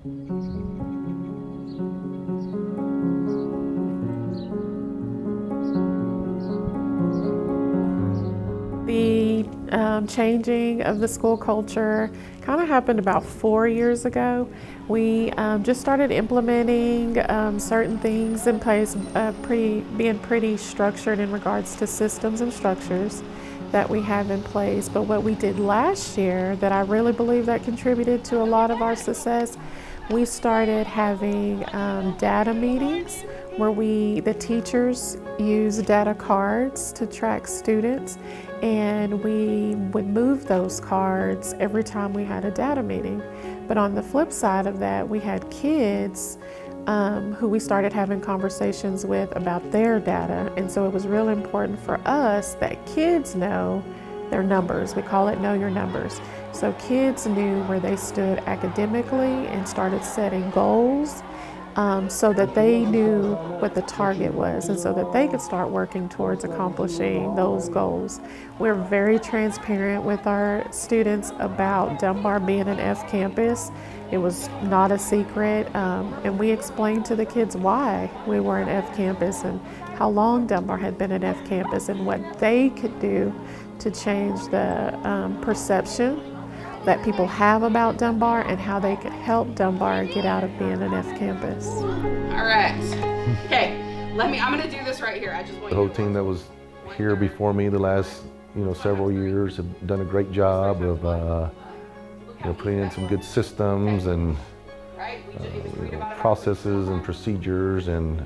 The changing of the school culture kind of happened about 4 years ago. We just started implementing certain things in place, being pretty structured in regards to systems and structures that we have in place. But what we did last year that I really believe that contributed to a lot of our success, we started having data meetings where the teachers use data cards to track students, and we would move those cards every time we had a data meeting. But on the flip side of that, we had kids who we started having conversations with about their data, and so it was really important for us that kids know their numbers. We call it Know Your Numbers. So kids knew where they stood academically and started setting goals so that they knew what the target was and so that they could start working towards accomplishing those goals. We're very transparent with our students about Dunbar being an F campus. It was not a secret, and we explained to the kids why we were an F campus and how long Dunbar had been an F campus and what they could do to change the perception that people have about Dunbar and how they could help Dunbar get out of being an F campus. All right. Okay, I'm gonna do this right here. I just want the whole team that was here before me the last several years have done a great job of putting in some good systems and processes and procedures, and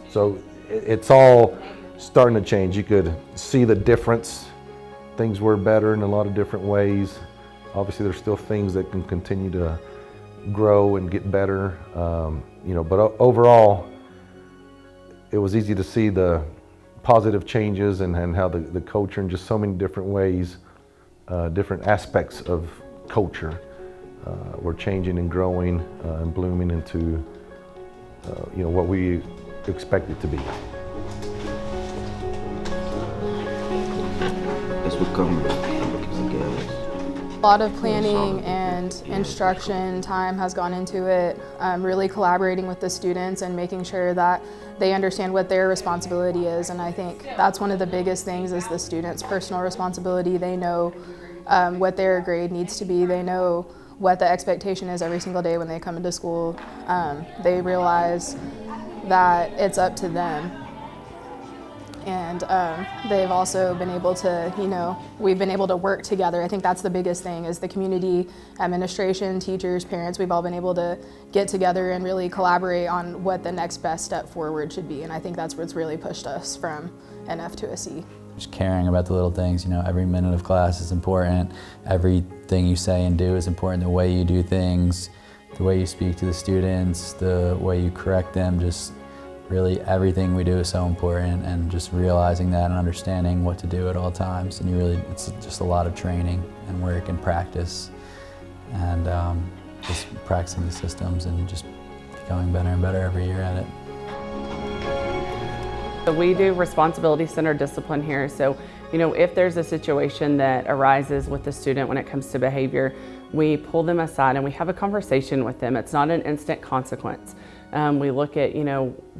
so it's all starting to change. You could see the difference. Things were better in a lot of different ways. Obviously, there's still things that can continue to grow and get better, but overall, it was easy to see the positive changes and how the culture in just so many different ways, different aspects of culture were changing and growing and blooming into what we expect it to be. That's what comes. A lot of planning and instruction time has gone into it, really collaborating with the students and making sure that they understand what their responsibility is. And I think that's one of the biggest things is the students' personal responsibility. They know what their grade needs to be. They know what the expectation is every single day when they come into school. They realize that it's up to them. And they've also been able to, we've been able to work together. I think that's the biggest thing is the community, administration, teachers, parents, we've all been able to get together and really collaborate on what the next best step forward should be. And I think that's what's really pushed us from an F to a C. Just caring about the little things, every minute of class is important. Everything you say and do is important. The way you do things, the way you speak to the students, the way you correct them, just really everything we do is so important, and just realizing that and understanding what to do at all times. And it's just a lot of training and work and practice, and just practicing the systems and just becoming better and better every year at it. So we do responsibility-centered discipline here. So, if there's a situation that arises with the student when it comes to behavior, we pull them aside and we have a conversation with them. It's not an instant consequence. We look at,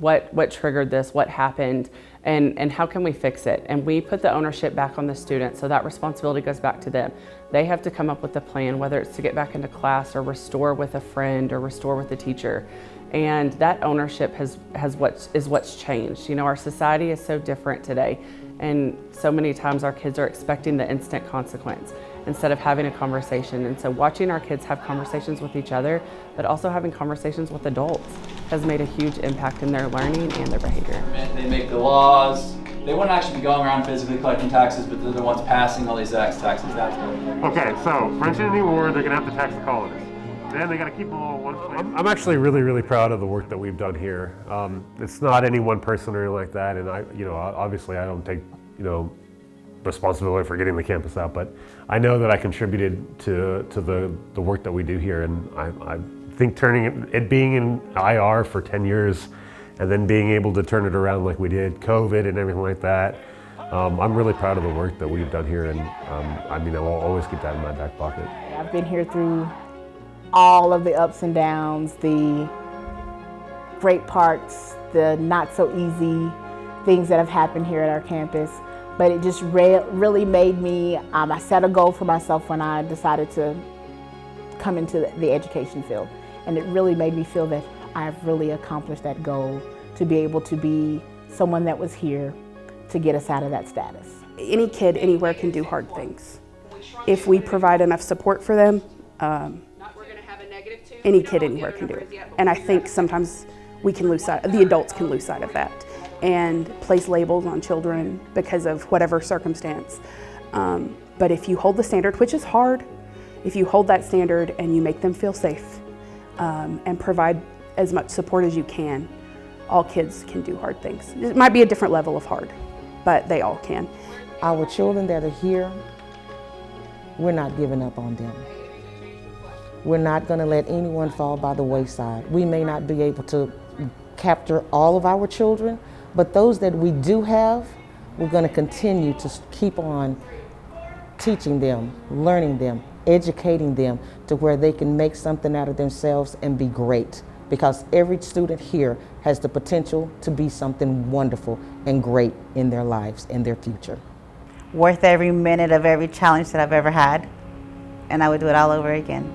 what triggered this, what happened, and how can we fix it? And we put the ownership back on the student, so that responsibility goes back to them. They have to come up with a plan, whether it's to get back into class or restore with a friend or restore with a teacher. And that ownership is what's changed. Our society is so different today, and so many times our kids are expecting the instant consequence instead of having a conversation. And so watching our kids have conversations with each other, but also having conversations with adults has made a huge impact in their learning and their behavior. They make the laws. They wouldn't actually be going around physically collecting taxes, but they're the ones passing all these taxes. That's okay, so French Indian War, they're gonna have to tax the colonists. Then they gotta keep them all in one place. I'm actually really, really proud of the work that we've done here. It's not any one person or anything like that, and obviously I don't take, responsibility for getting the campus out, but I know that I contributed to the work that we do here, and I think turning it being in IR for 10 years and then being able to turn it around like we did, COVID and everything like that, I'm really proud of the work that we've done here, and I'll always keep that in my back pocket. I've been here through all of the ups and downs, the great parts, the not so easy things that have happened here at our campus. But it just really made me, I set a goal for myself when I decided to come into the education field. And it really made me feel that I've really accomplished that goal, to be able to be someone that was here to get us out of that status. Any kid anywhere can do hard things. If we provide enough support for them, any kid anywhere can do it. And I think sometimes we can lose sight, the adults can lose sight of that and place labels on children because of whatever circumstance. But if you hold the standard, which is hard, if you hold that standard and you make them feel safe and provide as much support as you can, all kids can do hard things. It might be a different level of hard, but they all can. Our children that are here, we're not giving up on them. We're not going to let anyone fall by the wayside. We may not be able to capture all of our children, but those that we do have, we're going to continue to keep on teaching them, learning them, educating them to where they can make something out of themselves and be great. Because every student here has the potential to be something wonderful and great in their lives and their future. Worth every minute of every challenge that I've ever had, and I would do it all over again.